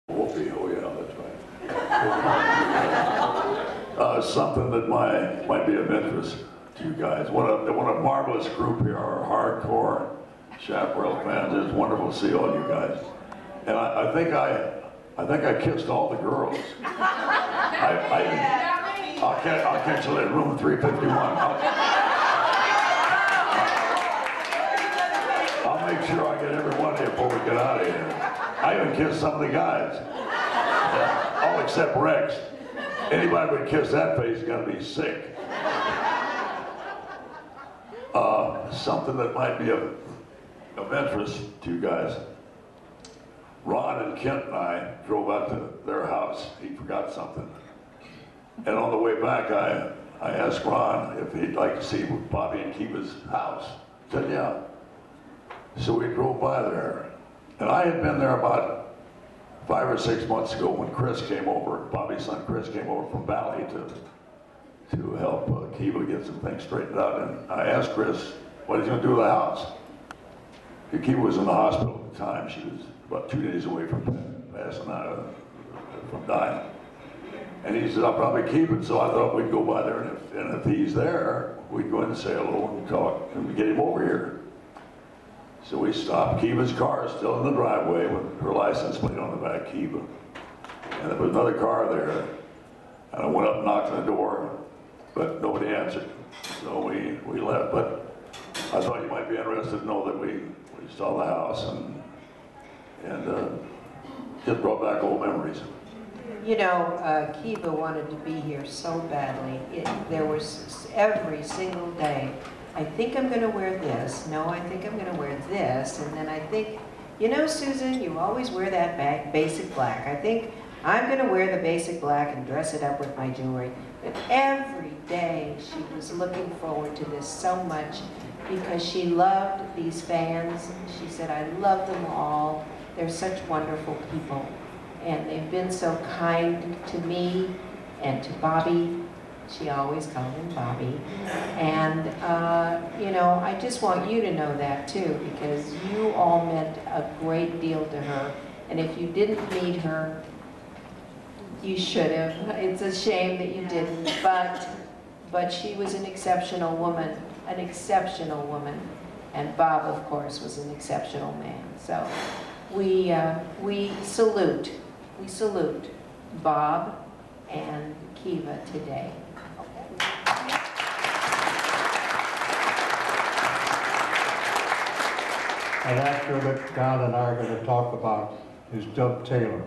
Whoopee, oh yeah, that's right. Something that might be of interest to you guys. What a marvelous group here, our hardcore Chaparral fans. It's wonderful to see all you guys. And I think I kissed all the girls. I'll catch you at room 351. I'll make sure I get every one of you before we get out of here. I even kissed some of the guys. All except Rex. Anybody would kiss that face is gonna be sick. Something that might be of interest to you guys. Ron and Kent and I drove out to their house. He forgot something. And on the way back, I asked Ron if he'd like to see Bobby and Kiva's house. He said, yeah. So we drove by there. And I had been there about 5 or 6 months ago when Chris came over, Bobby's son Chris came over from Valley to help Kiva get some things straightened out. And I asked Chris what he's gonna do to the house. Kiva was in the hospital at the time. She was about 2 days away from passing out, from dying. And he said, I'll probably keep it. So I thought we'd go by there, and if he's there, we'd go in and say hello and talk and get him over here. So we stopped. Kiva's car is still in the driveway with her license plate on the back, Kiva. And there was another car there. And I went up and knocked on the door, but nobody answered. So we left. But I thought you might be interested to know that we saw the house and just brought back old memories. You know, Kiva wanted to be here so badly. There was every single day, I think I'm going to wear this. No, I think I'm going to wear this. And then I think, you know, Susan, you always wear that basic black. I think I'm going to wear the basic black and dress it up with my jewelry. But every day she was looking forward to this so much because she loved these fans. She said, I love them all. They're such wonderful people. And they've been so kind to me and to Bobby. She always called him Bobby. And, you know, I just want you to know that too, because you all meant a great deal to her. And if you didn't meet her, you should have. It's a shame that you didn't, but she was an exceptional woman, And Bob, of course, was an exceptional man. So we salute Bob and Kiva today. An actor that Don and I are going to talk about is Dub Taylor.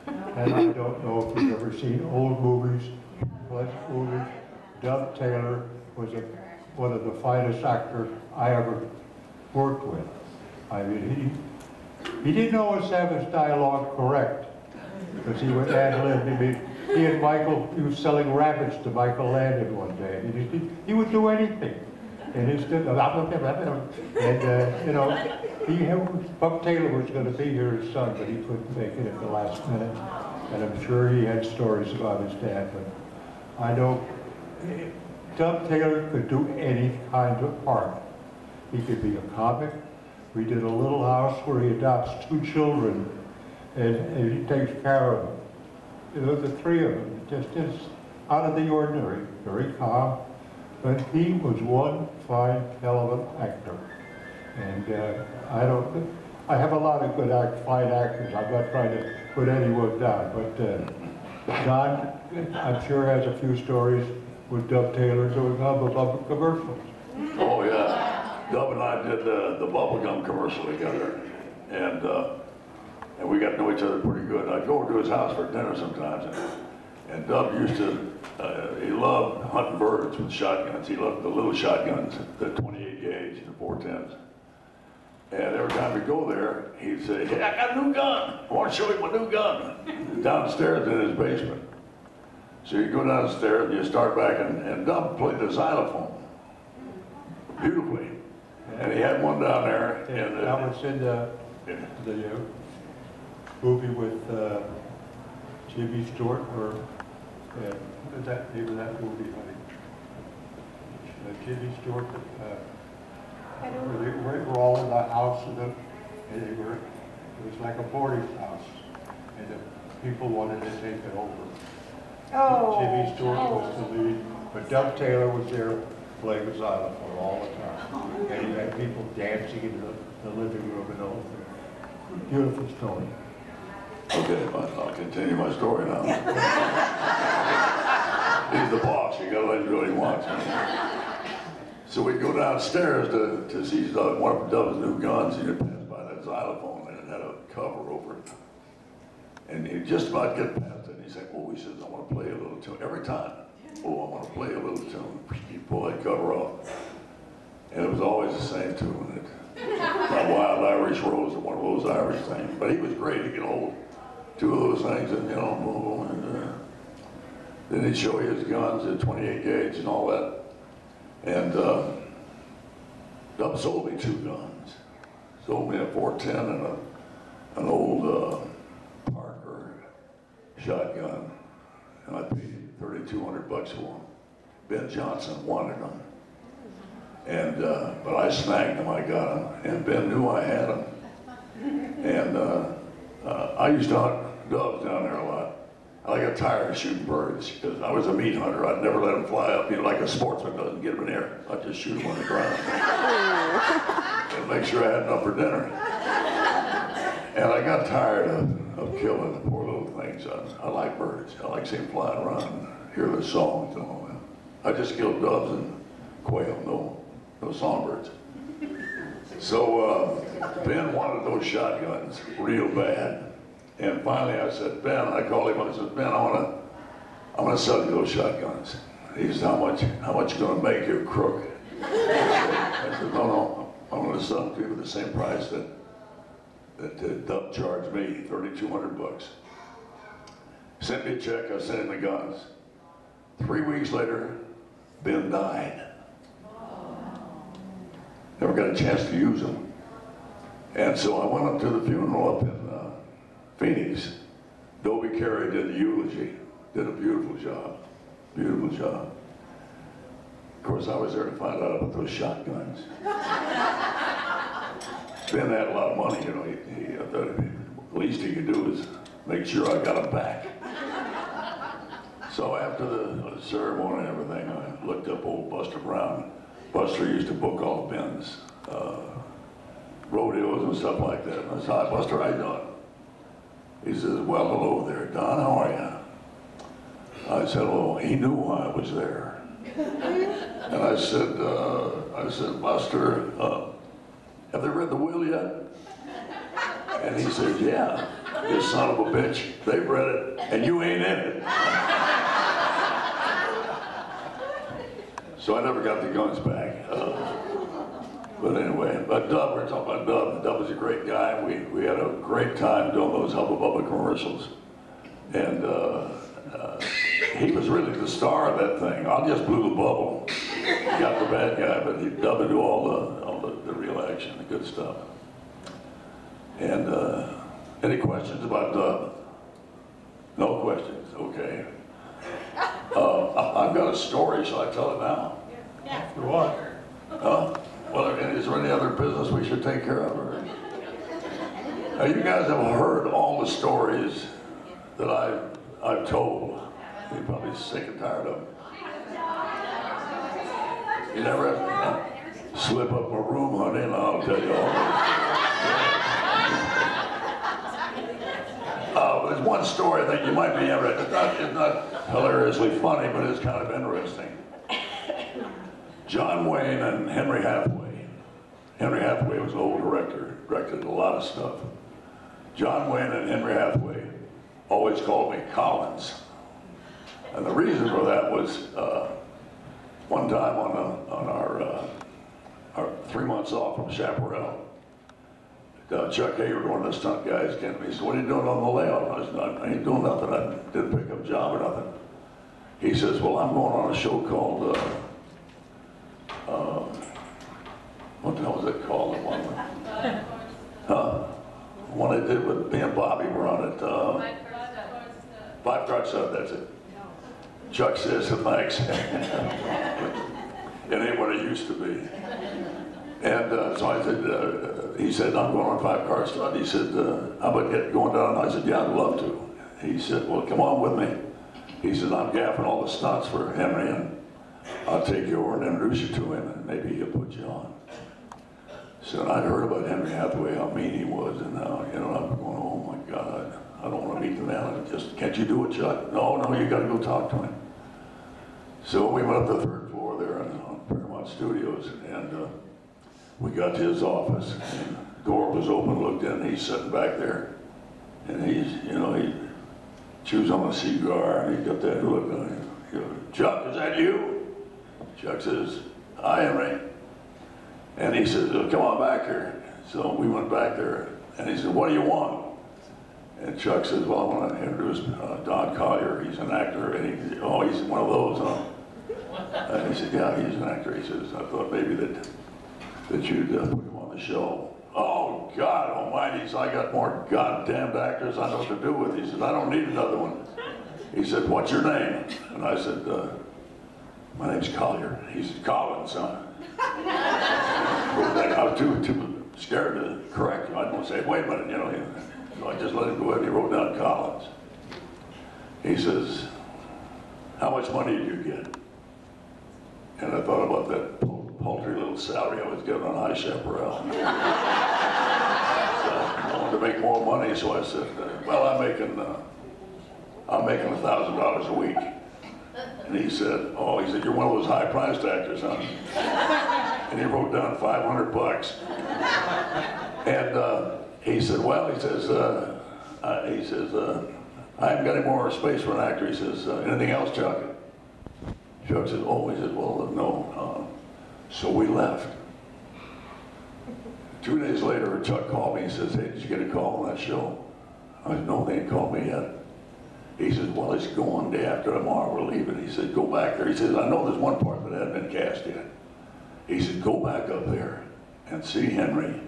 And I don't know if you've ever seen old movies, fresh movies. Dub Taylor was one of the finest actors I ever worked with. I mean, he didn't always have his dialogue correct, because he would ad-lib. I mean, he was selling rabbits to Michael Landon one day. He would do anything. And you know, Buck Taylor was going to be here, his son, but he couldn't make it at the last minute. And I'm sure he had stories about his dad, but I know Dub Taylor could do any kind of part. He could be a comic. We did a little house where he adopts 2 children and he takes care of them. You know, the 3 of them, just out of the ordinary, very calm. But he was one fine hell of an actor. And I have a lot of good fine actors. I'm not trying to put anyone down, but Don, I'm sure, has a few stories with Dub Taylor doing other commercials. Oh yeah, Dub and I did the bubblegum commercial together, and we got to know each other pretty good. I'd go over to his house for dinner sometimes, and Dub used to, he loved hunting birds with shotguns. He loved the little shotguns, the 28 gauge, the 410s. And every time we go there, he'd say, hey, I got a new gun. I want to show you my new gun. Downstairs in his basement. So you go downstairs and you start back, and Dub played the xylophone beautifully. And he had one down there. And that was in the movie with Jimmy Stewart, or what is that name of that movie, honey? Jimmy Stewart. Where they were all in the house, and it was like a boarding house. And the people wanted to take it over. Oh. Jimmy Stewart was the lead, but Doug Taylor was there playing the xylophone all the time. And he had people dancing in the living room and all that. Beautiful story. Okay, I'll continue my story now. He's the boss, you gotta let him do what he wants. So we go downstairs to see one of Dove's new guns. He had passed by that xylophone and it had a cover over it. And he just about get past it. And he said, oh, he says, I want to play a little tune. Every time, oh, I want to play a little tune. He pull that cover off. And it was always the same tune. My Wild Irish Rose, or one of those Irish things. But he was great. He could hold two of those things and, you know, then he'd show you his guns at 28 gauge and all that. And Dub sold me 2 guns. Sold me a 410 and an old Parker shotgun. And I paid $3,200 for them. Ben Johnson wanted them. And, but I snagged them, I got them. And Ben knew I had them. And I used to hunt doves down there a lot. I got tired of shooting birds because I was a meat hunter. I'd never let them fly up, you know, like a sportsman doesn't get them in the air. I'd just shoot them on the ground and make sure I had enough for dinner. And I got tired of killing the poor little things. I like birds. I like seeing them flying around and hear the songs and all that. I just killed doves and quail, no songbirds. So Ben wanted those shotguns real bad. And finally I said, Ben, I called him up and said, Ben, I'm gonna sell you those shotguns. He said, how much you gonna make you, crook? I said, no, I'm gonna sell them to you for the same price that Dub charged me, $3,200. Sent me a check, I sent him the guns. 3 weeks later, Ben died. Never got a chance to use them. And so I went up to the funeral up in Phoenix. Dobie Carey did the eulogy, did a beautiful job, beautiful job. Of course, I was there to find out about those shotguns. Ben had a lot of money, you know, he thought the least he could do is make sure I got them back. So after the ceremony and everything, I looked up old Buster Brown. Buster used to book all the Ben's rodeos and stuff like that. And I said, hi, Buster, how you doing? He says, well, hello there, Don, how are you? I said, hello. He knew I was there. And I said, Buster, have they read the will yet? And he said, yeah, you son of a bitch, they've read it, and you ain't in it. So I never got the guns back. But anyway, but Dub, we're talking about Dub. Dub was a great guy. We had a great time doing those Hubba Bubba commercials. And he was really the star of that thing. I just blew the bubble. Got the bad guy, but Dub would do all the real action, the good stuff. And any questions about Dub? No questions, okay. I've got a story, shall I tell it now? Yeah. What? Well, is there any other business we should take care of? Or? You guys have heard all the stories that I've told. You're probably sick and tired of them. You never slip up a room, honey, and I'll tell you all. There's one story I think you might be interested in. It's not hilariously funny, but it's kind of interesting. John Wayne and Henry Hathaway. Henry Hathaway was an old director, directed a lot of stuff. John Wayne and Henry Hathaway always called me Collins. And the reason for that was one time on our 3 months off from Chaparral, Chuck Hayward, one of the stunt guys, came to me and said, what are you doing on the layout? I said, I ain't doing nothing. I didn't pick up a job or nothing. He says, well, I'm going on a show called, what the hell was it called? The one I did with me and Bobby were on it. Five Truck Stud, that's it. Chuck says, thanks. It ain't what it used to be. And so I said, he said, I'm going on 5 Car Stud. He said, how about going down? I said, yeah, I'd love to. he said, well, come on with me. He said, I'm gaffing all the stunts for Henry, and I'll take you over and introduce you to him, and maybe he'll put you on. So I'd heard about Henry Hathaway, how mean he was, and how, you know, I'm going, oh my God, I don't want to meet the man. Can't you do it, Chuck? No, you got to go talk to him. So we went up to the third floor there on Paramount Studios, and we got to his office, and the door was open, looked in, and he's sitting back there, and he chews on a cigar, and he got that look on him. He goes, Chuck, is that you? Chuck says, hi, Henry. And he says, come on back here. So we went back there, and he said, what do you want? And Chuck says, well, I want to introduce Don Collier. He's an actor. And he said, oh, he's one of those, huh? And he said, yeah, he's an actor. He says, I thought maybe that you'd put him on the show. Oh, God almighty. He said, I got more goddamned actors I know what to do with. He said, I don't need another one. He said, what's your name? And I said, my name's Collier. He said, Collins, huh? I was too scared to correct him. I don't say, wait a minute, you know. So I just let him go ahead and he wrote down Collins. He says, how much money did you get? And I thought about that paltry little salary I was getting on High Chaparral. So I wanted to make more money, so I said, well, I'm making $1,000 a week. And he said, you're one of those high-priced actors, huh? And he wrote down $500. And he said, well, I haven't got any more space for an actor. He says, anything else, Chuck? Chuck said, he said, well, no. So we left. 2 days later, Chuck called me. He says, hey, did you get a call on that show? I said, no, they ain't called me yet. He says, well, it's going day after tomorrow, we're leaving. He said, go back there. He says, I know there's one part that hasn't been cast yet. He said, go back up there and see Henry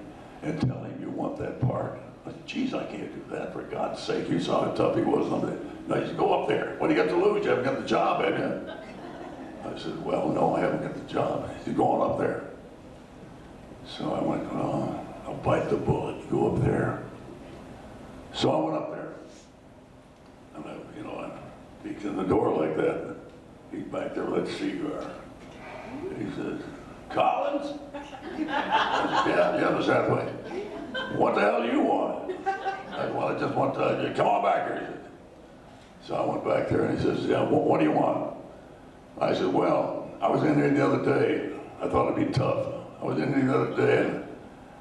and tell him you want that part. I said, geez, I can't do that, for God's sake. You saw how tough he was. No, he said, go up there. What do you got to lose? You haven't got the job, have you? I said, well, no, I haven't got the job. He said, go on up there. So I went, I'll bite the bullet, go up there. So I went up there. And I peeked in the door like that. He's back there with that cigar. He says, Collins? I said, yeah, Miss Hathaway. What the hell do you want? I said, well, I just want to, come on back here. He said. So I went back there and he says, yeah, what do you want? I said, well, I was in there the other day. I thought it'd be tough. I was in there the other day and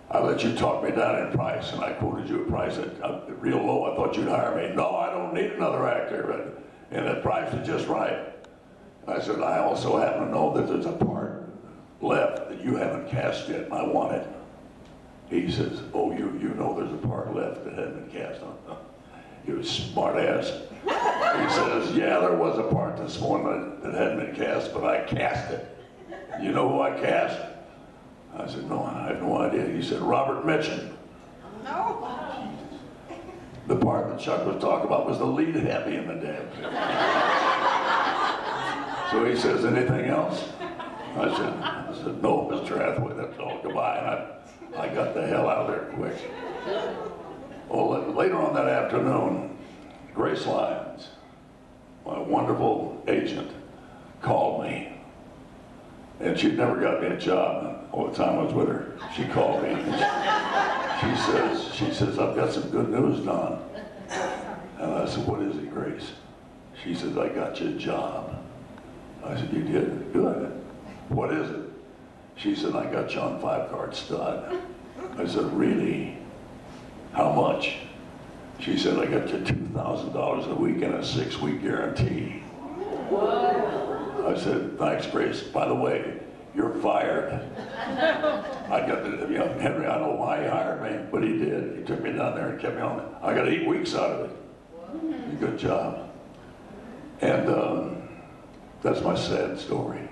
I let you talk me down in price, and I quoted you a price that real low. I thought you'd hire me. No, I don't need another actor, and that price is just right. I said, I also happen to know that there's a part left that you haven't cast yet, and I want it. He says, oh, you know there's a part left that hasn't been cast on. He was smart ass. He says, yeah, there was a part this morning that hadn't been cast, but I cast it. You know who I cast? I said, no, I have no idea. He said, Robert Mitchum. No. The part that Chuck was talking about was the lead heavy in the damn thing. So he says, anything else? I said, no, Mr. Hathaway, that's all. Goodbye. And I got the hell out of there quick. Well, later on that afternoon, Grace Lyons, my wonderful agent, called me. And she'd never got me a job all the time I was with her. She called me. She says, I've got some good news, Don. And I said, what is it, Grace? She says, I got you a job. I said, you did? Good. What is it? She said, I got you on 5-card stud. I said, really? How much? She said, I got you $2,000 a week and a 6-week guarantee. I said, thanks, Grace. By the way, you're fired. I got the, Henry, I don't know why he hired me, but he did. He took me down there and kept me on. I got 8 weeks out of it. Good job. And that's my sad story.